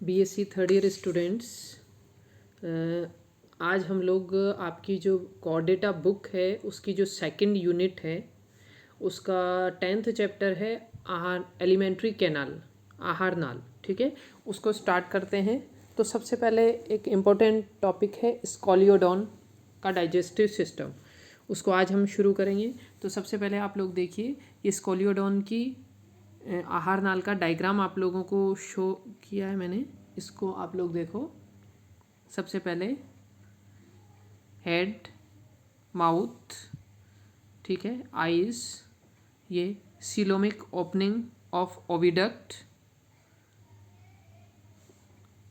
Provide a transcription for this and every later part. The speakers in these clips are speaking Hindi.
बीएससी थर्ड ईयर स्टूडेंट्स, आज हम लोग आपकी जो कॉर्डेटा बुक है उसकी जो सेकंड यूनिट है उसका 10th चैप्टर है आहार एलिमेंट्री कैनाल, आहार नाल। ठीक है, उसको स्टार्ट करते हैं। तो सबसे पहले एक इम्पोर्टेंट टॉपिक है स्कॉलियोडॉन का डाइजेस्टिव सिस्टम, उसको आज हम शुरू करेंगे। तो सबसे पहले आप लोग देखिए, ये स्कॉलियोडॉन की आहार नाल का डायग्राम आप लोगों को शो किया है मैंने, इसको आप लोग देखो। सबसे पहले हेड, माउथ, ठीक है, आईज, ये सीलोमिक ओपनिंग ऑफ ओविडक्ट,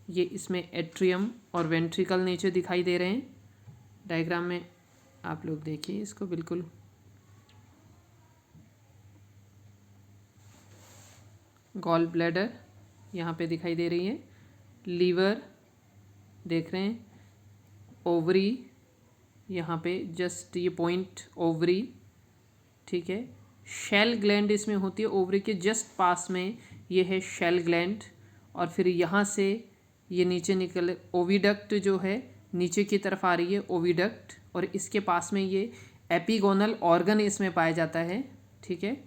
ये इसमें एट्रियम और वेंट्रिकल नीचे दिखाई दे रहे हैं डायग्राम में। आप लोग देखिए इसको बिल्कुल। गॉल ब्लैडर यहाँ पे दिखाई दे रही है, लीवर देख रहे हैं, ओवरी यहाँ पे जस्ट ये पॉइंट ओवरी, ठीक है। शेल ग्लैंड इसमें होती है, ओवरी के जस्ट पास में ये है शेल ग्लैंड, और फिर यहाँ से ये नीचे निकल ओविडक्ट जो है नीचे की तरफ आ रही है ओविडक्ट, और इसके पास में ये एपिगोनल ऑर्गन इसमें पाया जाता है, ठीक है।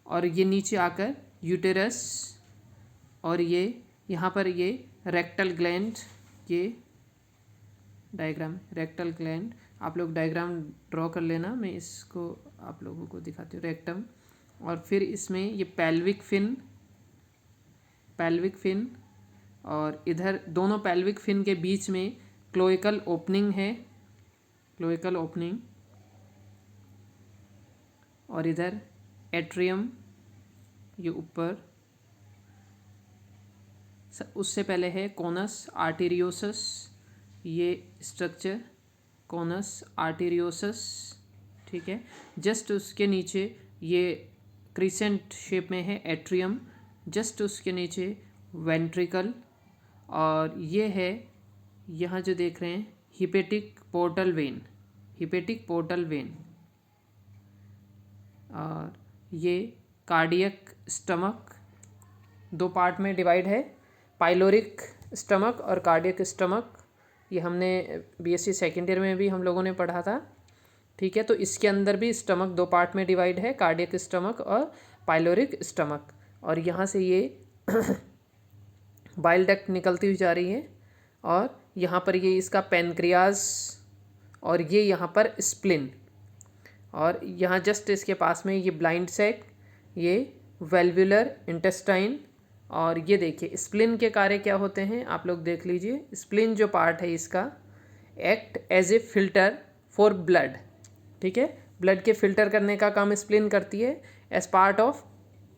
और ये नीचे आकर यूटेरस, और ये यहाँ पर ये रेक्टल ग्लैंड, ये डायग्राम रेक्टल ग्लैंड। आप लोग डायग्राम ड्रॉ कर लेना, मैं इसको आप लोगों को दिखाती हूँ। रेक्टम, और फिर इसमें ये पेल्विक फिन, और इधर दोनों पेल्विक फिन के बीच में क्लोएकल ओपनिंग है, क्लोएकल ओपनिंग, और इधर एट्रियम ये ऊपर। उससे पहले है कोनस आर्टेरियोसस, ये स्ट्रक्चर कोनस आर्टेरियोसस, ठीक है। जस्ट उसके नीचे ये क्रिसेंट शेप में है एट्रियम, जस्ट उसके नीचे वेंट्रिकल, और ये है यहाँ जो देख रहे हैं हिपेटिक पोर्टल वेन, और ये कार्डियक स्टमक। दो पार्ट में डिवाइड है, पाइलोरिक स्टमक और कार्डियक स्टमक। ये हमने बीएससी सेकेंड ईयर में भी हम लोगों ने पढ़ा था, ठीक है। तो इसके अंदर भी स्टमक दो पार्ट में डिवाइड है, कार्डियक स्टमक और पाइलोरिक स्टमक। और यहाँ से ये बाइल डक्ट निकलती हुई जा रही है, और यहाँ पर ये इसका पेनक्रियाज, और ये यहाँ पर स्प्लिन, और यहाँ जस्ट इसके पास में ये ब्लाइंड सैक, ये वेल्वुलर इंटेस्टाइन। और ये देखिए स्प्लिन के कार्य क्या होते हैं आप लोग देख लीजिए। स्प्लिन जो पार्ट है इसका act as a filter for blood, ठीक है। ब्लड के फिल्टर करने का काम स्प्लिन करती है as part of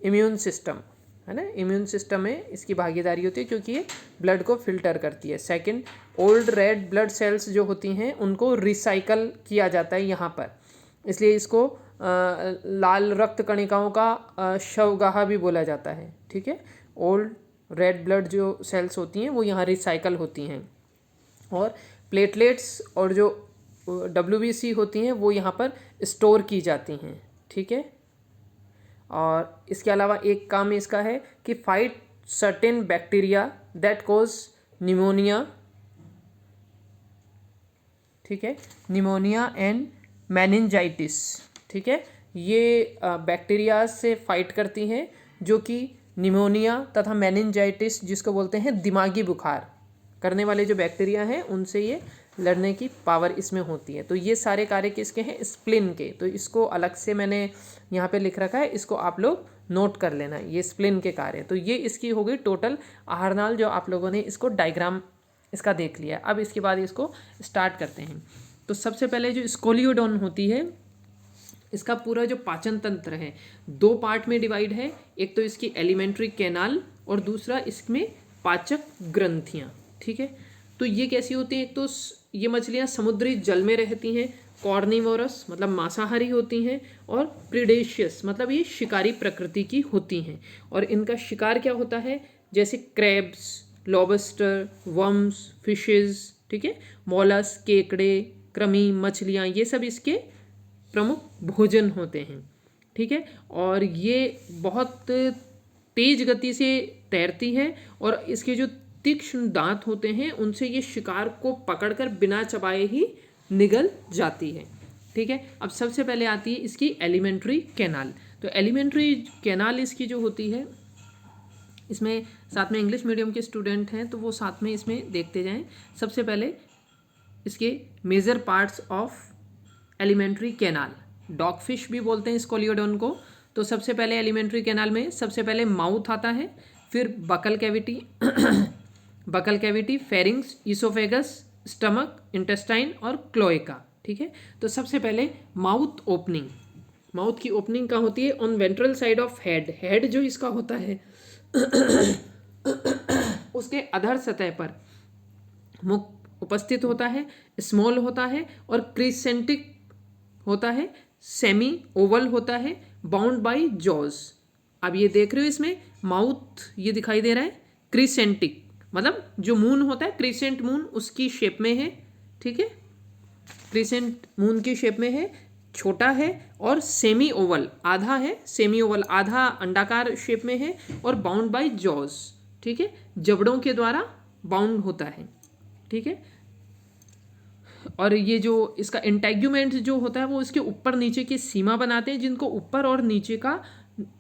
immune system, है ना। इम्यून सिस्टम में इसकी भागीदारी होती है क्योंकि ये ब्लड को फिल्टर करती है। Second, old red blood cells जो होती हैं उनको रिसाइकल किया जाता है यहाँ पर, इसलिए इसको लाल रक्त कणिकाओं का शवगाह भी बोला जाता है, ठीक है। ओल्ड रेड ब्लड जो सेल्स होती हैं वो यहाँ रिसाइकल होती हैं, और प्लेटलेट्स और जो WBC होती हैं वो यहाँ पर स्टोर की जाती हैं, ठीक है। और इसके अलावा एक काम इसका है कि fight certain bacteria that cause pneumonia, ठीक है, निमोनिया एंड मेनिंजाइटिस, ठीक है। ये बैक्टीरिया से फाइट करती हैं जो कि निमोनिया तथा मेनिंजाइटिस, जिसको बोलते हैं दिमागी बुखार करने वाले जो बैक्टीरिया हैं, उनसे ये लड़ने की पावर इसमें होती है। तो ये सारे कार्य किसके हैं? स्प्लिन के। तो इसको अलग से मैंने यहाँ पे लिख रखा है, इसको आप लोग नोट कर लेना, ये स्प्लिन के कार्य। तो ये इसकी हो गई टोटल आहार नाल, जो आप लोगों ने इसको डायग्राम इसका देख लिया। अब इसके बाद इसको स्टार्ट करते हैं। तो सबसे पहले जो स्कोलियोडॉन होती है, इसका पूरा जो पाचन तंत्र है दो पार्ट में डिवाइड है। एक तो इसकी एलिमेंट्री कैनाल, और दूसरा इसमें पाचक ग्रंथियाँ, ठीक है। तो ये कैसी होती हैं? एक तो ये मछलियाँ समुद्री जल में रहती हैं, कॉर्निवोरस मतलब मांसाहारी होती हैं, और प्रीडेशियस मतलब ये शिकारी प्रकृति की होती हैं। और इनका शिकार क्या होता है? जैसे क्रैब्स, लॉबस्टर, वर्म्स, फिशेस, ठीक है, मॉलस्क, केकड़े, कृमि, मछलियाँ, ये सब इसके प्रमुख भोजन होते हैं, ठीक है। और ये बहुत तेज गति से तैरती है और इसके जो तीक्ष्ण दांत होते हैं उनसे ये शिकार को पकड़कर बिना चबाए ही निगल जाती है। ठीक है, अब सबसे पहले आती है इसकी एलिमेंट्री कैनाल। तो एलिमेंट्री कैनाल इसकी जो होती है, इसमें साथ में इंग्लिश मीडियम के स्टूडेंट हैं तो वो साथ में इसमें देखते जाएं। सबसे पहले इसके major parts of alimentary canal, dogfish भी बोलते हैं स्कोलियोडोन को। तो सबसे पहले एलिमेंट्री कैनाल में सबसे पहले माउथ आता है, फिर buccal cavity buccal cavity, pharynx, oesophagus, stomach, intestine और क्लोएका। ठीक है, तो सबसे पहले माउथ ओपनिंग। माउथ की ओपनिंग कहाँ होती है? On ventral side of head. Head जो इसका होता है उसके अधर सतह पर मुख उपस्थित होता है, स्मॉल होता है और क्रिसेंटिक होता है, सेमी ओवल होता है, बाउंड बाय जॉज। अब ये देख रहे हो इसमें माउथ ये दिखाई दे रहा है क्रिसेंटिक, मतलब जो मून होता है क्रिसेंट मून उसकी शेप में है। ठीक है, क्रिसेंट मून की शेप में है, छोटा है और सेमी ओवल, आधा है, सेमी ओवल आधा अंडाकार शेप में है और बाउंड बाय जॉज। ठीक है, जबड़ों के द्वारा बाउंड होता है। ठीक है, और ये जो इसका इंटेग्यूमेंट जो होता है वो इसके ऊपर नीचे की सीमा बनाते हैं, जिनको ऊपर और नीचे का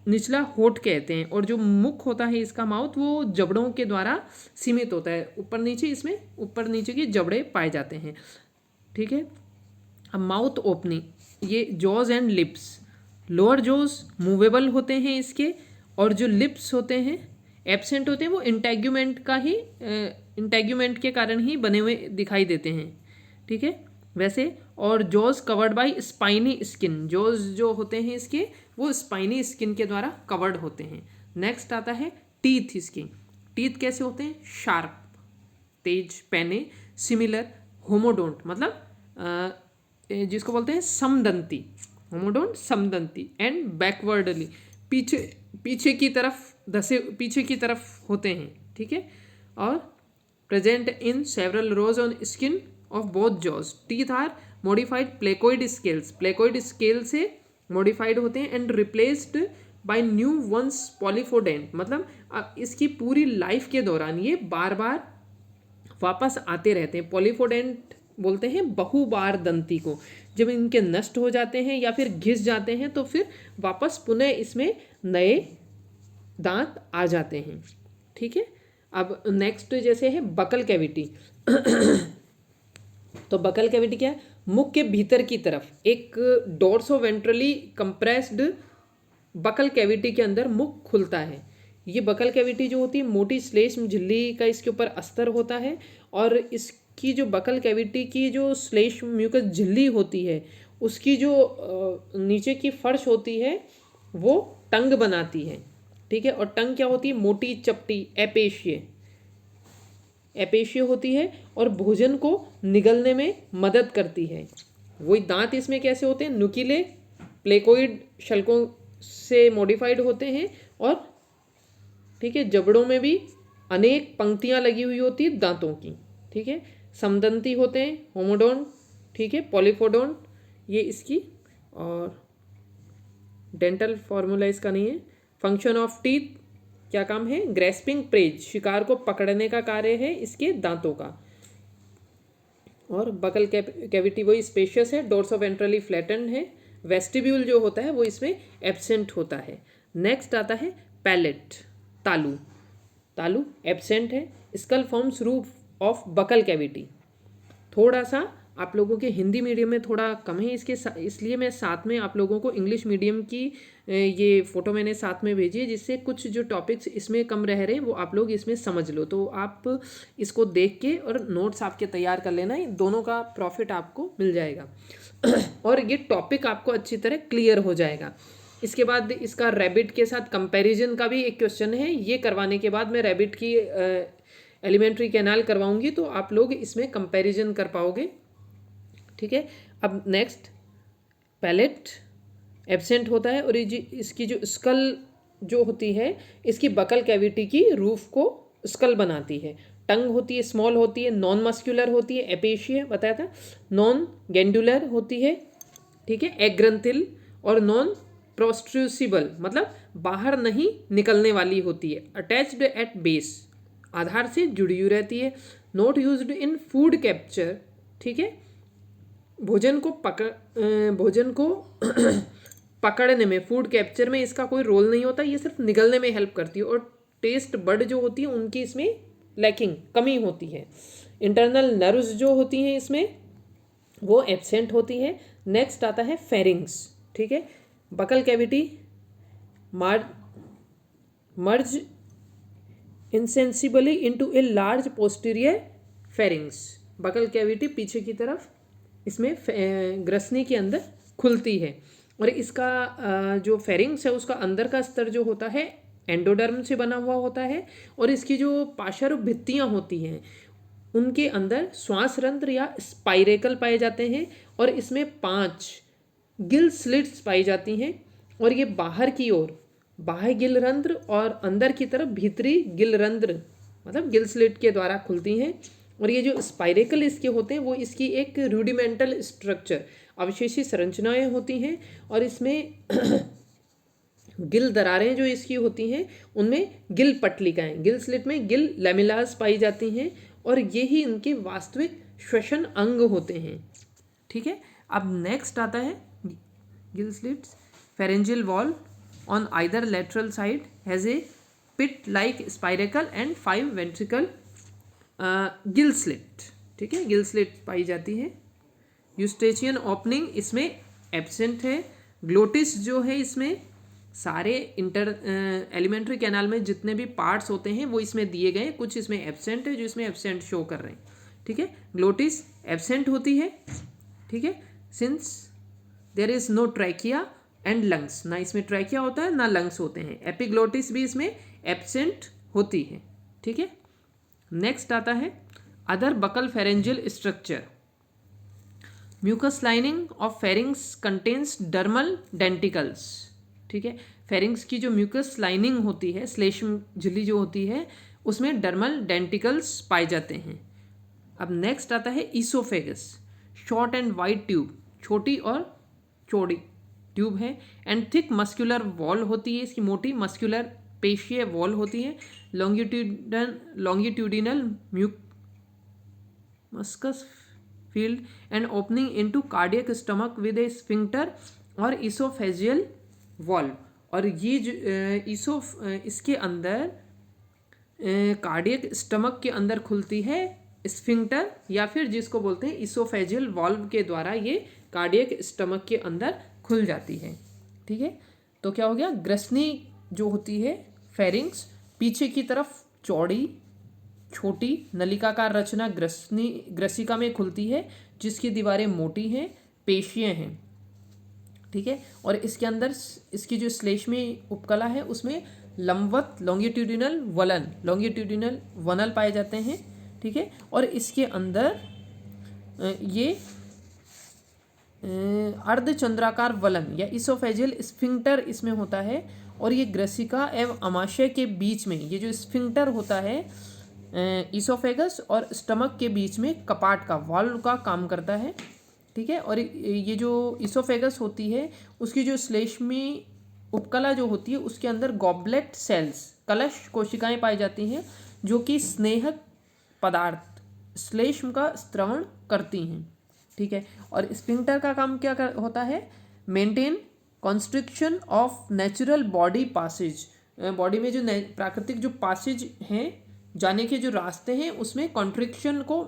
निचला होठ कहते हैं। और जो मुख होता है इसका माउथ वो जबड़ों के द्वारा सीमित होता है, ऊपर नीचे, इसमें ऊपर नीचे के जबड़े पाए जाते हैं। ठीक है, अब माउथ ओपनिंग, ये jaws and lips, lower jaws movable होते हैं इसके, और जो लिप्स होते हैं एब्सेंट होते हैं, वो इंटेग्यूमेंट के कारण ही बने हुए दिखाई देते हैं। ठीक है, वैसे और jaws covered by spiny skin, jaws जो होते हैं इसके वो स्पाइनी स्किन के द्वारा कवर्ड होते हैं। नेक्स्ट आता है टीथ। इसके टीथ कैसे होते हैं? शार्प, तेज, पैने, सिमिलर, होमोडोंट, मतलब जिसको बोलते हैं समदंती, होमोडोंट समदंती, एंड बैकवर्डली, पीछे की तरफ धसे, पीछे की तरफ होते हैं। ठीक है, और present in several rows on skin of both jaws. Teeth are modified placoid scales, placoid scale से मॉडिफाइड होते हैं, and replaced by new ones polyphyodont, मतलब इसकी पूरी लाइफ के दौरान ये बार बार वापस आते रहते हैं। पॉलीफोडेंट बोलते हैं बहुबार दंती को। जब इनके नष्ट हो जाते हैं या फिर घिस जाते हैं तो फिर वापस पुनः इसमें नए दांत आ जाते हैं। ठीक है, अब नेक्स्ट जैसे है बकल कैविटी तो बकल कैविटी क्या है? मुख के भीतर की तरफ एक डोर्सोवेंट्रली कंप्रेस्ड बकल कैविटी के अंदर मुख खुलता है। ये बकल कैविटी जो होती है मोटी श्लेष्म झिल्ली का इसके ऊपर अस्तर होता है, और इसकी जो बकल कैविटी की जो श्लेष्म म्यूकस झिल्ली होती है उसकी जो नीचे की फर्श होती है वो टंग बनाती है। ठीक है, और टंग क्या होती है? मोटी चपटी एपेशिय होती है और भोजन को निगलने में मदद करती है। वही दांत इसमें कैसे होते हैं? नुकीले प्लेकोइड शल्कों से मॉडिफाइड होते हैं, और ठीक है जबड़ों में भी अनेक पंक्तियां लगी हुई होती है दांतों की। ठीक है, समदंती होते हैं, होमोडोंट, ठीक है, पॉलीफोडोंट, ये इसकी, और डेंटल फॉर्मूला इसका नहीं है। फंक्शन ऑफ टीथ क्या काम है? ग्रेस्पिंग प्रेज, शिकार को पकड़ने का कार्य है इसके दांतों का। और बकल कैविटी वही स्पेशियस है, डोर्सोवेंट्रली फ्लैटेंड है। वेस्टिब्यूल जो होता है वो इसमें एब्सेंट होता है। नेक्स्ट आता है पैलेट, तालू एब्सेंट है। Skull forms roof of buccal cavity. थोड़ा सा आप लोगों के हिंदी मीडियम में थोड़ा कम है इसके इसलिए मैं साथ में आप लोगों को इंग्लिश मीडियम की ये फ़ोटो मैंने साथ में भेजी है, जिससे कुछ जो टॉपिक्स इसमें कम रह रहे हैं वो आप लोग इसमें समझ लो। तो आप इसको देख के और नोट्स आपके तैयार कर लेना, दोनों का प्रॉफिट आपको मिल जाएगा और ये टॉपिक आपको अच्छी तरह क्लियर हो जाएगा। इसके बाद इसका रैबिट के साथ कंपैरिजन का भी एक क्वेश्चन है, ये करवाने के बाद मैं रैबिट की एलिमेंट्री कैनाल करवाऊंगी तो आप लोग इसमें कंपैरिजन कर पाओगे। ठीक है, अब नेक्स्ट पैलेट एब्सेंट होता है, और ये इसकी जो स्कल जो होती है इसकी बकल कैविटी की रूफ को स्कल बनाती है। टंग होती है, स्मॉल होती है, नॉन मस्क्यूलर होती है, एपेशिया बताया था, नॉन गैंडुलर होती है, ठीक है, एग्रंथिल, और नॉन प्रोस्ट्रूसिबल मतलब बाहर नहीं निकलने वाली होती है। अटैच्ड एट बेस आधार से जुड़ी हुई रहती है। Not used in food capture, ठीक है, भोजन को पकड़ने में, फूड कैप्चर में इसका कोई रोल नहीं होता, ये सिर्फ निगलने में हेल्प करती है। और टेस्ट बड जो होती है उनकी इसमें लैकिंग, कमी होती है। इंटरनल नर्व्स जो होती हैं इसमें वो एब्सेंट होती है। नेक्स्ट आता है फेरिंग्स, ठीक है, buccal cavity merge insensibly into a large posterior pharynx. Buccal cavity पीछे की तरफ इसमें ग्रसनी के अंदर खुलती है। और इसका जो फेरिंग्स है उसका अंदर का स्तर जो होता है एंडोडर्म से बना हुआ होता है। और इसकी जो पार्श्व भित्तियाँ होती हैं उनके अंदर श्वास रंध्र या स्पाइरेकल पाए जाते हैं। और इसमें 5 गिल स्लिट्स पाई जाती हैं। और ये बाहर की ओर बाह्य गिल रंध्र और अंदर की तरफ भीतरी गिल रंध्र मतलब गिल स्लिट के द्वारा खुलती हैं। और ये जो स्पाइरेकल इसके होते हैं वो इसकी एक रूडिमेंटल स्ट्रक्चर अवशेषी संरचनाएं होती हैं। और इसमें गिल दरारें जो इसकी होती हैं उनमें गिल पटलिकाएं, गिल स्लिट में गिल लैमेलास पाई जाती हैं। और यही इनके वास्तविक श्वसन अंग होते हैं, ठीक है। अब नेक्स्ट आता है gill slits. Pharyngeal wall on either lateral side has a pit like spiracle and 5 ventricle gill slit, ठीक है, गिल स्लिट पाई जाती है। यूस्टेचियन ओपनिंग इसमें एब्सेंट है। ग्लोटिस जो है इसमें सारे एलिमेंट्री कैनाल में जितने भी पार्ट्स होते हैं वो इसमें दिए गए, कुछ इसमें एब्सेंट है जो इसमें एब्सेंट शो कर रहे हैं, ठीक है। ग्लोटिस एब्सेंट होती है, ठीक है, since there is no trachea and lungs, ना इसमें ट्रैकिया होता है ना लंग्स होते हैं। एपिग्लोटिस भी इसमें एब्सेंट होती है, ठीक है। नेक्स्ट आता है other buccal pharyngeal structure. Mucous lining of pharynx contains dermal denticles, ठीक है। फेरिंग्स की जो म्यूकस लाइनिंग होती है, श्लेष्म झिल्ली जो होती है, उसमें डर्मल डेंटिकल्स पाए जाते हैं। अब नेक्स्ट आता है oesophagus. Short and wide tube, छोटी और चौड़ी ट्यूब है। एंड थिक मस्कुलर वॉल होती है, इसकी मोटी मस्कुलर पेशीय वॉल होती है। Longitudinal mucous field and opening into cardiac stomach with a sphincter और इसोफेजियल वॉल्व। और ये जो इसके अंदर कार्डियक स्टमक के अंदर खुलती है स्फिंक्टर या फिर जिसको बोलते हैं इसोफेजियल वॉल्व के द्वारा ये कार्डियक स्टमक के अंदर खुल जाती है, ठीक है। तो क्या हो गया, ग्रसनी जो होती है फेरिंग्स पीछे की तरफ चौड़ी छोटी नलिकाकार रचना ग्रसिका में खुलती है जिसकी दीवारें मोटी हैं, पेशियाँ हैं, ठीक है। और इसके अंदर इसकी जो श्लेष्मी उपकला है उसमें लंबवत लॉन्गिट्यूडिनल वनल पाए जाते हैं, ठीक है। और इसके अंदर ये अर्धचंद्राकार वलन या इसोफेजियल स्फिंक्टर इसमें होता है। और ये ग्रसिका एवं अमाशय के बीच में ये जो स्फिंक्टर होता है इसोफेगस और स्टमक के बीच में कपाट का वाल्व का काम करता है, ठीक है। और ये जो इसोफेगस होती है उसकी जो श्लेष्मी उपकला जो होती है उसके अंदर गॉबलेट सेल्स कलश कोशिकाएं पाई जाती हैं जो कि स्नेहक पदार्थ श्लेष्म का स्त्रवण करती हैं, ठीक है। और स्फिंक्टर का काम क्या होता है, maintain constriction of natural body passage. Body में जो प्राकृतिक जो पासेज हैं, जाने के जो रास्ते हैं, उसमें कॉन्ट्रिक्शन को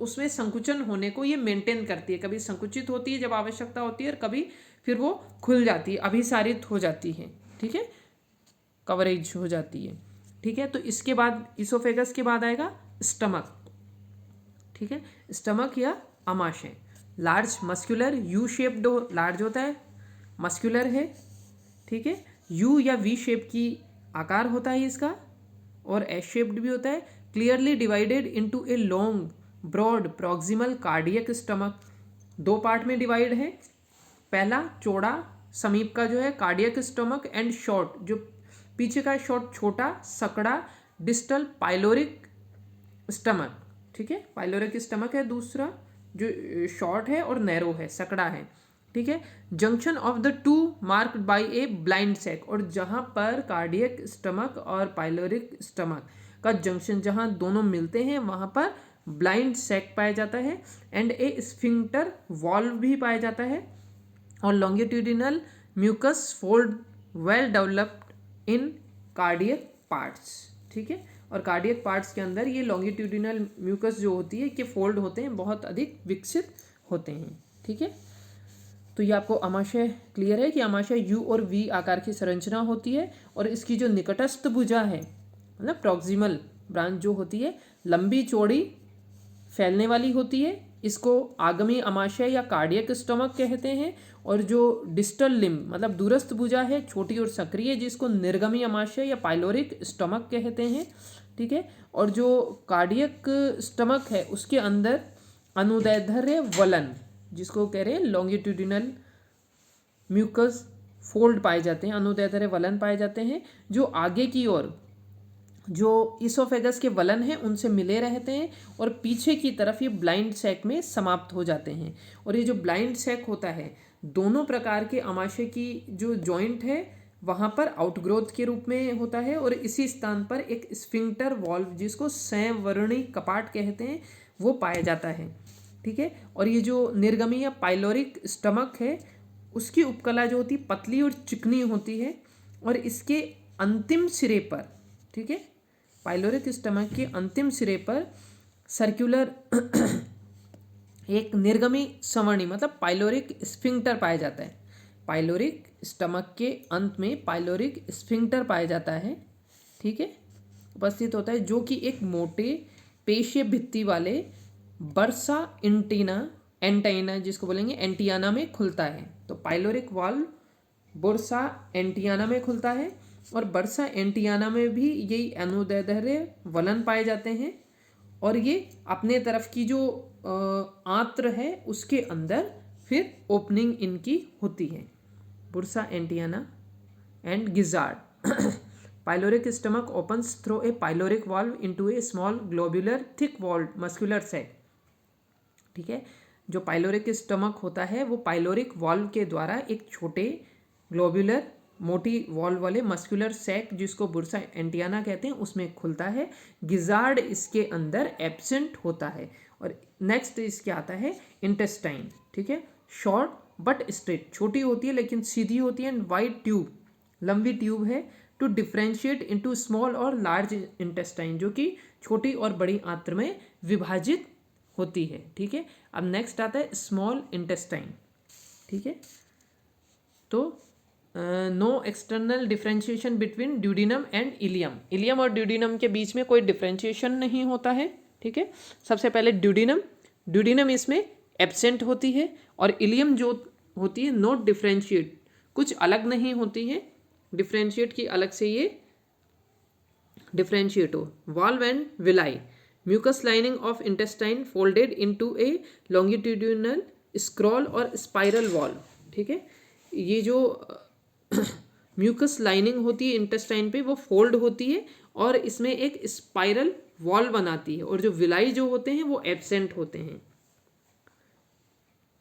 उसमें संकुचन होने को ये मेंटेन करती है। कभी संकुचित होती है जब आवश्यकता होती है और कभी फिर वो खुल जाती है, अभिसारित हो जाती है, ठीक है, कवरेज हो जाती है, ठीक है। तो इसके बाद इसोफेगस के बाद आएगा स्टमक, ठीक है। स्टमक या अमाशय large muscular U shaped, large होता है, मस्कुलर है, ठीक है, यू या वी शेप की आकार होता है इसका और एस शेप्ड भी होता है। Clearly divided into a long broad proximal cardiac stomach. 2 part में डिवाइड है। पहला चौड़ा समीप का जो है कार्डियक स्टमक एंड शॉर्ट जो पीछे का शॉर्ट छोटा सकड़ा डिस्टल पाइलोरिक स्टमक, ठीक है, पाइलोरिक स्टमक है दूसरा जो शॉर्ट है और नैरो है, सकड़ा है। ठीक है। Junction of the two marked by a blind sac, और जहाँ पर कार्डियक स्टमक और पाइलोरिक स्टमक का जंक्शन जहाँ दोनों मिलते हैं वहाँ पर ब्लाइंड सैक पाया जाता है, एंड ए स्फिंक्टर वॉल्व भी पाया जाता है, और longitudinal mucous fold well developed in cardiac parts. ठीक है, और कार्डियक पार्ट्स के अंदर ये लॉन्गिट्यूडिनल म्यूकस जो होती है कि फोल्ड होते हैं, बहुत अधिक विकसित होते हैं। ठीक है, तो ये आपको आमाशय क्लियर है कि आमाशय यू और वी आकार की संरचना होती है, और इसकी जो निकटस्थ भुजा है मतलब प्रॉक्सिमल ब्रांच जो होती है लंबी चौड़ी फैलने वाली होती है, इसको आगमी आमाशय या कार्डियक स्टमक कहते हैं, और जो डिस्टल लिम्ब मतलब दूरस्थ भुजा है छोटी और सक्रिय, जिसको निर्गमी आमाशय या पाइलोरिक स्टमक कहते हैं। ठीक है, और जो कार्डियक स्टमक है उसके अंदर अनुदैर्ध्य वलन, जिसको कह रहे हैं लॉन्गिट्यूडिनल म्यूकस फोल्ड पाए जाते हैं, अनुदैर्ध्य वलन पाए जाते हैं, जो आगे की ओर जो इसोफेगस के वलन हैं उनसे मिले रहते हैं, और पीछे की तरफ ये ब्लाइंड सैक में समाप्त हो जाते हैं। और ये जो ब्लाइंड सैक होता है दोनों प्रकार के आमाशय की जो जॉइंट है वहाँ पर आउटग्रोथ के रूप में होता है, और इसी स्थान पर एक स्फिंक्टर वॉल्व जिसको संवर्णी कपाट कहते हैं वो पाया जाता है। ठीक है, और ये जो निर्गमी या पाइलोरिक स्टमक है उसकी उपकला जो होती है पतली और चिकनी होती है, और इसके अंतिम सिरे पर, ठीक है, पाइलोरिक स्टमक के अंतिम सिरे पर सर्कुलर एक निर्गमी संवर्णी मतलब पाइलोरिक स्फिंक्टर पाया जाता है। पाइलोरिक स्टमक के अंत में पाइलोरिक स्फिंक्टर पाया जाता है। ठीक है, उपस्थित होता है, जो कि एक मोटे पेशीय भित्ति वाले बर्सा एंटाइना जिसको बोलेंगे एंटियाना में खुलता है। तो पाइलोरिक वाल्व बुर्सा एंटियाना में खुलता है, और बर्सा एंटियाना में भी यही अनुदैर्ध्य वलन पाए जाते हैं, और ये अपने तरफ की जो आंत्र है उसके अंदर फिर ओपनिंग इनकी होती है। Bursa entiana and gizzard pyloric stomach opens through a pyloric valve into a small globular thick walled muscular sac. ठीक है, जो पाइलोरिक स्टमक होता है वो पाइलोरिक वाल्व के द्वारा एक छोटे ग्लोब्यूलर मोटी वॉल्व वाले मस्कुलर सैक जिसको बुर्सा एंटियाना कहते हैं उसमें खुलता है। गिजार्ड इसके अंदर एब्सेंट होता है। और नेक्स्ट इसके आता है इंटेस्टाइन। ठीक है, शॉर्ट बट स्ट्रेट, छोटी होती है लेकिन सीधी होती है, एंड वाइड ट्यूब, लंबी ट्यूब है, टू डिफ्रेंशिएट इनटू स्मॉल और लार्ज इंटेस्टाइन, जो कि छोटी और बड़ी आंत्र में विभाजित होती है। ठीक है, अब नेक्स्ट आता है स्मॉल इंटेस्टाइन। ठीक है, तो no external differentiation between duodenum and ileum. Ileum और ड्यूडिनम के बीच में कोई डिफ्रेंशिएशन नहीं होता है। ठीक है, सबसे पहले ड्यूडिनम इसमें एब्सेंट होती है, और इलियम जो होती है नॉट डिफ्रेंशिएट, कुछ अलग नहीं होती है, डिफ्रेंशिएट की अलग से ये डिफ्रेंशिएट हो। Valve and villi, mucous lining of intestine folded into a longitudinal scroll और स्पाइरल वॉल्व। ठीक है, ये जो म्यूकस लाइनिंग होती है इंटेस्टाइन पे वो फोल्ड होती है, और इसमें एक स्पाइरल वॉल बनाती है, और जो विलाई जो होते हैं वो एब्सेंट होते हैं।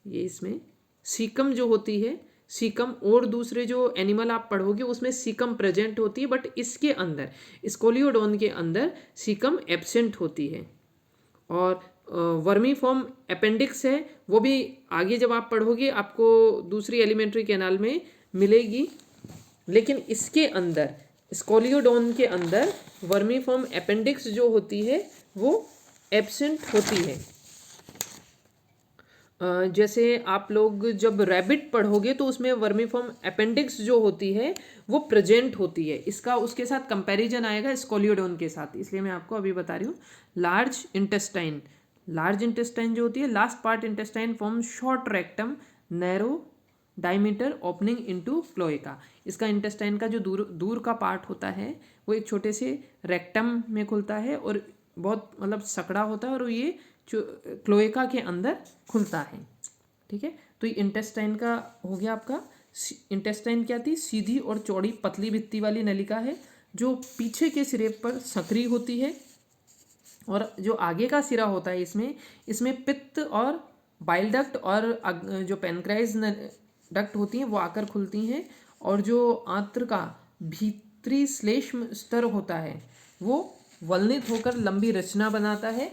ये इसमें सीकम जो होती है, सीकम और दूसरे जो एनिमल आप पढ़ोगे उसमें सीकम प्रेजेंट होती है, बट इसके अंदर स्कोलियोडोन के अंदर सीकम एब्सेंट होती है। और वर्मीफॉर्म अपेंडिक्स है, वो भी आगे जब आप पढ़ोगे आपको दूसरी एलिमेंट्री कैनाल में मिलेगी, लेकिन इसके अंदर स्कोलियोडोन के अंदर वर्मीफॉर्म अपेंडिक्स जो होती है वो एब्सेंट होती है। जैसे आप लोग जब रैबिट पढ़ोगे तो उसमें वर्मीफॉर्म अपेंडिक्स जो होती है वो प्रेजेंट होती है। इसका उसके साथ कंपैरिजन आएगा स्कोलियोडोन के साथ, इसलिए मैं आपको अभी बता रही हूँ। लार्ज इंटेस्टाइन जो होती है, last part intestine form short rectum narrow diameter opening into cloaca. इसका इंटेस्टाइन का जो दूर का पार्ट होता है वो एक छोटे से रेक्टम में खुलता है, और बहुत मतलब सकड़ा होता है, और ये क्लोएका के अंदर खुलता है। ठीक है, तो ये इंटेस्टाइन का हो गया आपका। इंटेस्टाइन क्या थी? सीधी और चौड़ी पतली भित्ति वाली नलिका है जो पीछे के सिरे पर सक्रिय होती है, और जो आगे का सिरा होता है इसमें पित्त और बाइल डक्ट और जो पैनक्राइज डक्ट होती हैं वो आकर खुलती हैं, और जो आंत्र का भीतरी श्लेष्म स्तर होता है वो वल्नित होकर लंबी रचना बनाता है,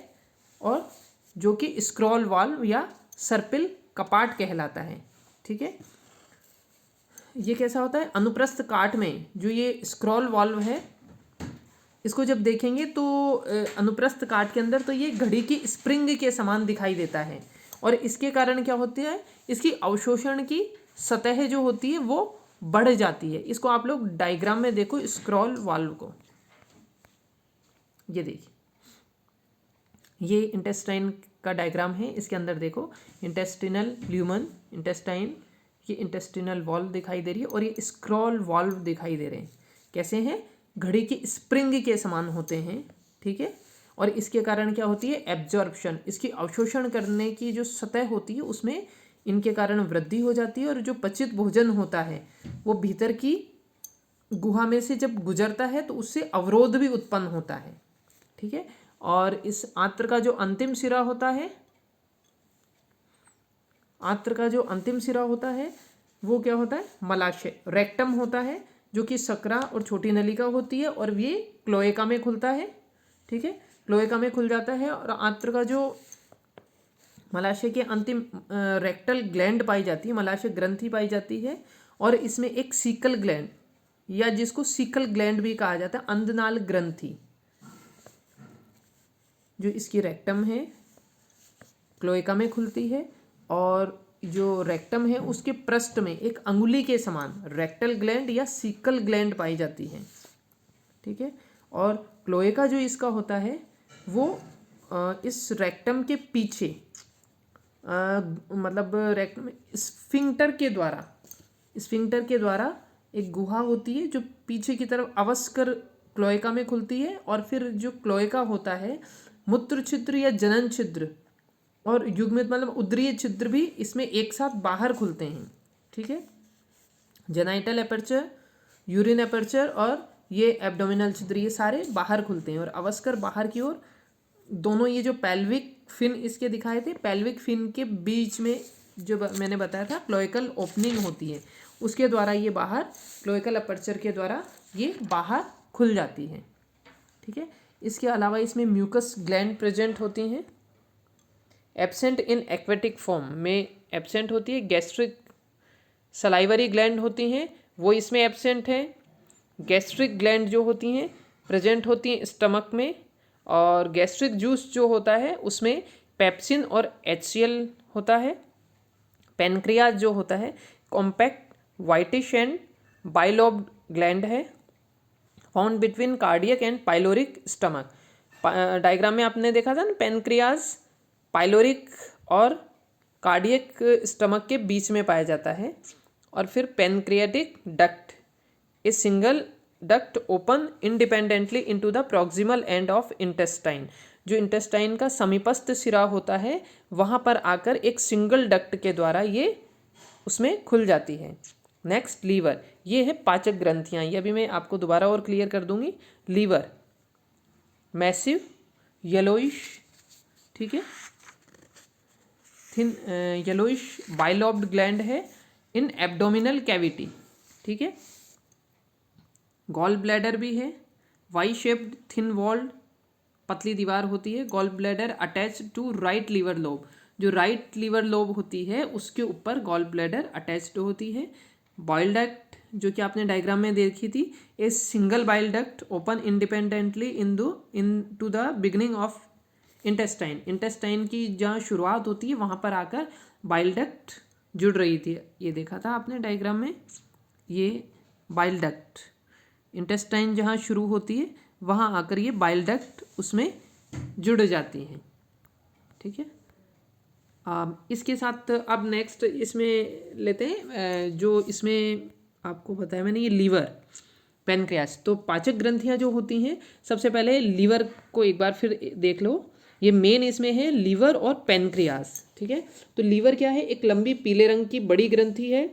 और जो कि स्क्रॉल वाल्व या सर्पिल कपाट कहलाता है। ठीक है, ये कैसा होता है, अनुप्रस्थ काट में जो ये स्क्रॉल वाल्व है इसको जब देखेंगे तो अनुप्रस्थ काट के अंदर तो ये घड़ी की स्प्रिंग के समान दिखाई देता है, और इसके कारण क्या होती है, इसकी अवशोषण की सतह जो होती है वो बढ़ जाती है। इसको आप लोग डायग्राम में देखो स्क्रॉल वाल्व को, ये देखिए ये इंटेस्टाइन का डायग्राम है। इसके अंदर देखो इंटेस्टिनल ल्यूमन, इंटेस्टाइन, ये इंटेस्टिनल वॉल्व दिखाई दे रही है, और ये स्क्रॉल वाल्व दिखाई दे रहे हैं। कैसे हैं, घड़ी की स्प्रिंग के समान होते हैं। ठीक है, और इसके कारण क्या होती है, एब्जॉर्प्शन, इसकी अवशोषण करने की जो सतह होती है उसमें इनके कारण वृद्धि हो जाती है, और जो पचित भोजन होता है वो भीतर की गुहा में से जब गुजरता है तो उससे अवरोध भी उत्पन्न होता है। ठीक है, और इस आंत्र का जो अंतिम सिरा होता है, आंत्र का जो अंतिम सिरा होता है वो क्या होता है, मलाशय, रेक्टम होता है, जो कि सकरा और छोटी नलिका होती है, और ये क्लोएका में खुलता है। ठीक है, क्लोएका में खुल जाता है, और आंत्र का जो मलाशय के अंतिम रेक्टल ग्लैंड पाई जाती है, मलाशय ग्रंथि पाई जाती है, और इसमें एक सीकल ग्लैंड या जिसको सीकल ग्लैंड भी कहा जाता है, अंधनाल ग्रंथि, जो इसकी रेक्टम है क्लोएका में खुलती है, और जो रेक्टम है उसके पृष्ठ में एक अंगुली के समान रेक्टल ग्लैंड या सीकल ग्लैंड पाई जाती है। ठीक है, और क्लोएका जो इसका होता है वो इस रेक्टम के पीछे मतलब रेक्टम स्फिंक्टर के द्वारा एक गुहा होती है जो पीछे की तरफ अवस्कर क्लोएका में खुलती है, और फिर जो क्लोएका होता है मूत्र छिद्र या जनन छिद्र और युग्मित मतलब उदरीय छिद्र भी इसमें एक साथ बाहर खुलते हैं। ठीक है, जेनाइटल एपर्चर, यूरिन एपर्चर और ये एब्डोमिनल छिद्र ये सारे बाहर खुलते हैं, और अवस्कर बाहर की ओर दोनों ये जो पेल्विक फिन इसके दिखाए थे, पेल्विक फिन के बीच में जो मैंने बताया था क्लोएकल ओपनिंग होती है, उसके द्वारा ये बाहर क्लोएकल अपर्चर के द्वारा ये बाहर खुल जाती है। ठीक है, इसके अलावा इसमें म्यूकस ग्लैंड प्रेजेंट होती हैं, एब्सेंट इन एक्वेटिक फॉर्म में एब्सेंट होती है। गैस्ट्रिक सलाइवरी ग्लैंड होती हैं वो इसमें एब्सेंट है। गैस्ट्रिक ग्लैंड जो होती हैं प्रेजेंट होती हैं स्टमक में, और गैस्ट्रिक जूस जो होता है उसमें पेप्सिन और HCl होता है। पेनक्रियाज जो होता है compact whitish and bilobed gland है, found between cardiac and pyloric stomach. Diagram में आपने देखा था ना, पेनक्रियाज पाइलोरिक और कार्डियक स्टमक के बीच में पाया जाता है। और फिर pancreatic duct, a single duct open independently into the proximal end of intestine. जो इंटेस्टाइन का समीपस्थ सिरा होता है वहाँ पर आकर एक सिंगल डक्ट के द्वारा ये उसमें खुल जाती है। नेक्स्ट लीवर, ये है पाचक ग्रंथियाँ, ये अभी मैं आपको दोबारा और क्लियर कर दूंगी। लीवर मैसिव येलोइश, ठीक है, थिन येलोइश बाइलोब्ड ग्लैंड है इन एब्डोमिनल कैविटी। ठीक है, गॉल ब्लैडर भी है, वाई शेप्ड थिन वॉल्ड पतली दीवार होती है। Gall bladder attach to right liver lobe, जो राइट लीवर लोब होती है उसके ऊपर गॉल ब्लैडर अटैच्ड होती है। बाइल डक्ट जो कि आपने डायग्राम में देखी थी, a single bile duct open independently into the beginning of intestine. Intestine की जहाँ शुरुआत होती है वहाँ पर आकर बाइल डक्ट जुड़ रही थी, ये देखा था आपने डायग्राम में। ये बाइल डक्ट, इंटेस्टाइन जहाँ शुरू होती है वहाँ आकर ये बाइल डक्ट उसमें जुड़ जाती हैं। ठीक है, इसके साथ अब नेक्स्ट इसमें लेते हैं जो इसमें आपको बताया मैंने, ये लीवर पेनक्रियास। तो पाचक ग्रंथियाँ जो होती हैं, सबसे पहले लीवर को एक बार फिर देख लो। ये मेन इसमें है लीवर और पेनक्रियास। ठीक है, तो लीवर क्या है, एक लंबी पीले रंग की बड़ी ग्रंथि है।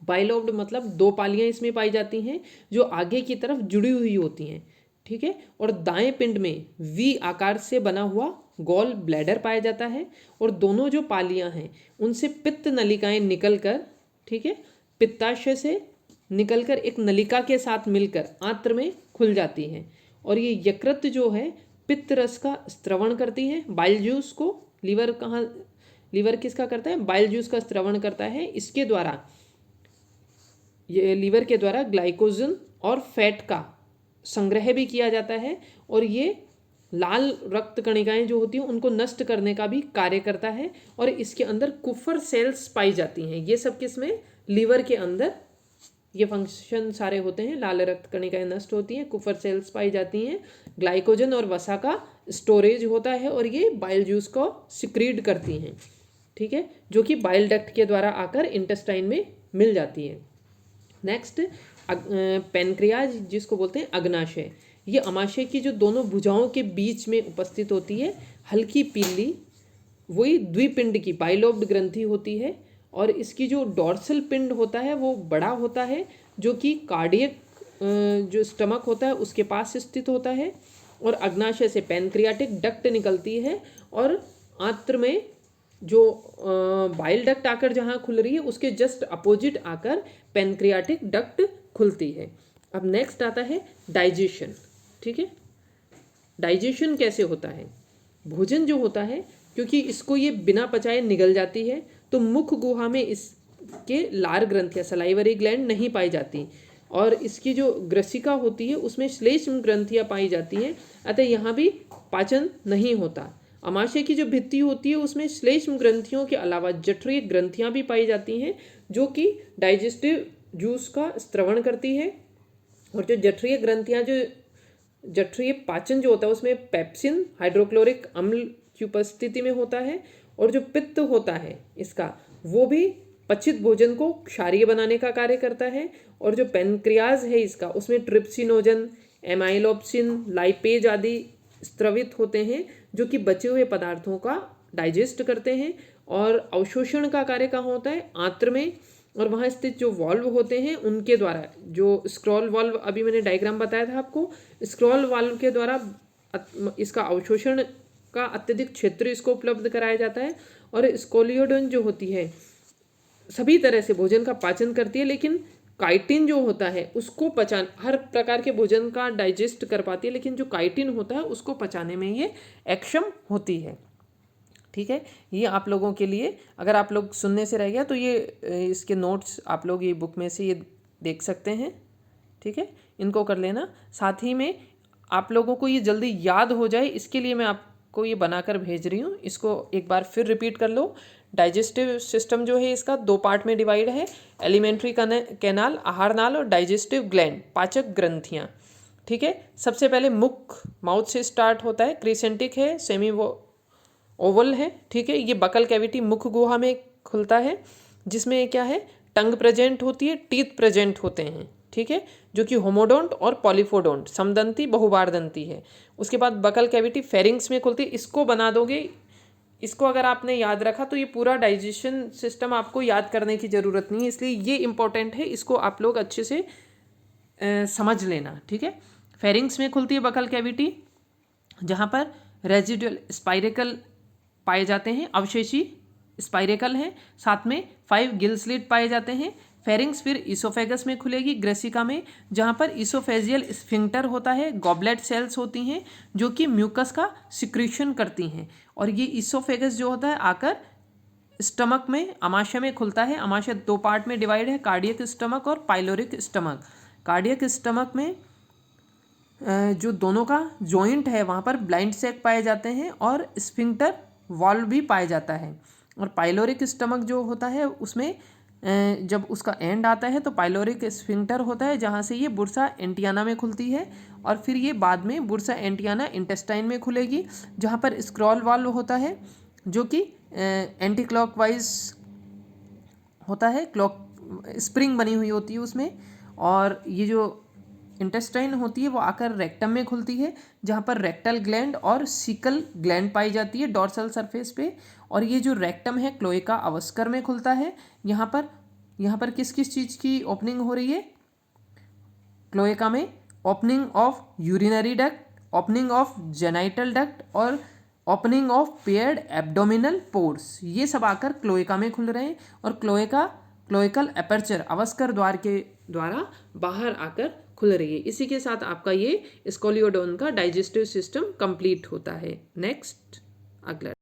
बाइलोब्ड मतलब दो पालियाँ इसमें पाई जाती हैं जो आगे की तरफ जुड़ी हुई होती हैं। ठीक है, और दाएं पिंड में वी आकार से बना हुआ गॉल ब्लैडर पाया जाता है, और दोनों जो पालियाँ हैं उनसे पित्त नलिकाएं निकलकर, ठीक है, पित्ताशय से निकलकर एक नलिका के साथ मिलकर आंत्र में खुल जाती हैं। और ये यकृत जो है पित्त रस का स्त्रवण करती है, बाइल जूस को। लीवर किसका करता है? बाइल जूस का स्त्रवण करता है। इसके द्वारा, ये लीवर के द्वारा ग्लाइकोजन और फैट का संग्रह भी किया जाता है और ये लाल रक्त कणिकाएं जो होती हैं उनको नष्ट करने का भी कार्य करता है। और इसके अंदर कुफर सेल्स पाई जाती हैं। ये सब किसमें? लीवर के अंदर ये फंक्शन सारे होते हैं। लाल रक्त कणिकाएं नष्ट होती हैं, कुफर सेल्स पाई जाती हैं, ग्लाइकोजन और वसा का स्टोरेज होता है और ये बाइल जूस को सिक्रीट करती हैं, ठीक है, जो कि बाइल डक्ट के द्वारा आकर इंटेस्टाइन में मिल जाती है। नेक्स्ट, पैनक्रियाज जिसको बोलते हैं अग्नाशय। ये अमाशय की जो दोनों भुजाओं के बीच में उपस्थित होती है, हल्की पीली, वही द्विपिंड की बाइलोब्ड ग्रंथि होती है। और इसकी जो डॉर्सल पिंड होता है वो बड़ा होता है, जो कि कार्डियक जो स्टमक होता है उसके पास स्थित होता है। और अग्नाशय से पैनक्रियाटिक डक्ट निकलती है और आंत्र में जो बाइल डक्ट आकर जहाँ खुल रही है उसके जस्ट अपोजिट आकर पैनक्रियाटिक डक्ट खुलती है। अब नेक्स्ट आता है डाइजेशन, ठीक है। डाइजेशन कैसे होता है? भोजन जो होता है, क्योंकि इसको ये बिना पचाए निगल जाती है, तो मुख गुहा में इसके लार ग्रंथियाँ, सलाइवरी ग्लैंड नहीं पाई जाती और इसकी जो ग्रसिका होती है उसमें श्लेष्म ग्रंथियाँ पाई जाती हैं, अतः यहाँ भी पाचन नहीं होता। अमाशय की जो भित्ति होती है उसमें श्लेष्म ग्रंथियों के अलावा जठरीय ग्रंथियाँ भी पाई जाती हैं, जो कि डाइजेस्टिव जूस का स्त्रवण करती है। और जो जठरीय ग्रंथियाँ, जो जठरीय पाचन जो होता है उसमें पेप्सिन हाइड्रोक्लोरिक अम्ल की उपस्थिति में होता है। और जो पित्त होता है इसका, वो भी पचित भोजन को क्षारीय बनाने का कार्य करता है। और जो पैनक्रियाज है इसका, उसमें ट्रिप्सिनोजन, एमाइलोप्सिन, लाइपेज आदि स्त्रवित होते हैं, जो कि बचे हुए पदार्थों का डाइजेस्ट करते हैं। और अवशोषण का कार्य कहाँ होता है? आंत्र में। और वहाँ स्थित जो वॉल्व होते हैं उनके द्वारा, जो स्क्रॉल वॉल्व अभी मैंने डायग्राम बताया था आपको, स्क्रॉल वॉल्व के द्वारा इसका अवशोषण का अत्यधिक क्षेत्र इसको उपलब्ध कराया जाता है। और स्कोलियोडन जो होती है सभी तरह से भोजन का पाचन करती है, लेकिन काइटिन जो होता है उसको हर प्रकार के भोजन का डाइजेस्ट कर पाती है, लेकिन जो काइटिन होता है उसको पचाने में ये अक्षम होती है, ठीक है। ये आप लोगों के लिए, अगर आप लोग सुनने से रह गया तो ये इसके नोट्स आप लोग ये बुक में से ये देख सकते हैं, ठीक है, इनको कर लेना। साथ ही में आप लोगों को ये जल्दी याद हो जाए इसके लिए मैं आपको ये बनाकर भेज रही हूँ। इसको एक बार फिर रिपीट कर लो। डाइजेस्टिव सिस्टम जो है इसका 2 पार्ट में डिवाइड है, एलिमेंट्री कैनाल, आहार नाल, और डाइजेस्टिव ग्लैंड, पाचक ग्रंथियाँ, ठीक है। सबसे पहले मुख, माउथ से स्टार्ट होता है, क्रिसेंटिक है, सेमी ओवल है, ठीक है। ये बकल कैविटी मुख गुहा में खुलता है, जिसमें क्या है, टंग प्रेजेंट होती है, टीथ प्रेजेंट होते हैं, ठीक है, जो कि होमोडोंट और पॉलीफोडोंट, समदंती बहुबार दंती है। उसके बाद बकल कैविटी फेरिंग्स में खुलती है। इसको बना दोगे, इसको अगर आपने याद रखा तो ये पूरा डाइजेशन सिस्टम आपको याद करने की ज़रूरत नहीं है, इसलिए ये इंपॉर्टेंट है, इसको आप लोग अच्छे से समझ लेना, ठीक है। फेरिंग्स में खुलती है बकल कैविटी, जहाँ पर रेजिडुअल स्पाइरेकल पाए जाते हैं, अवशेषी स्पाइरेकल हैं, साथ में 5 गिल स्लिट पाए जाते हैं। फेरिंग्स फिर इसोफेगस में खुलेगी, ग्रेसिका में, जहाँ पर इसोफेजियल स्फिंक्टर होता है, गॉबलेट सेल्स होती हैं जो कि म्यूकस का सिक्रीशन करती हैं। और ये इसोफेगस जो होता है आकर स्टमक में, अमाशय में खुलता है। अमाशय 2 पार्ट में डिवाइड है, कार्डियक स्टमक और पाइलोरिक स्टमक। कार्डियक स्टमक में जो दोनों का जॉइंट है वहाँ पर ब्लाइंड सैक पाए जाते हैं और स्फिंक्टर वॉल्व भी पाया जाता है। और पाइलोरिक स्टमक जो होता है उसमें जब उसका एंड आता है तो पाइलोरिक स्फिंक्टर होता है, जहाँ से ये बुर्सा एंटियाना में खुलती है और फिर ये बाद में बुर्सा एंटियाना इंटेस्टाइन में खुलेगी, जहाँ पर स्क्रॉल वॉल्व होता है जो कि एंटी क्लॉकवाइज होता है, क्लॉक स्प्रिंग बनी हुई होती है उसमें। और ये जो इंटेस्टाइन होती है वो आकर रेक्टम में खुलती है, जहाँ पर रेक्टल ग्लैंड और सीकल ग्लैंड पाई जाती है डॉर्सल सरफेस पे। और ये जो रेक्टम है क्लोएका अवस्कर में खुलता है। यहाँ पर किस किस चीज़ की ओपनिंग हो रही है क्लोएका में? Opening of urinary duct, opening of genital duct और opening of paired abdominal pores, ये सब आकर क्लोएका में खुल रहे हैं। और क्लोएका क्लोइकल एपर्चर अवस्कर द्वार के द्वारा बाहर आकर खुल रही है। इसी के साथ आपका ये स्कोलियोडोन का डाइजेस्टिव सिस्टम कंप्लीट होता है। नेक्स्ट अगला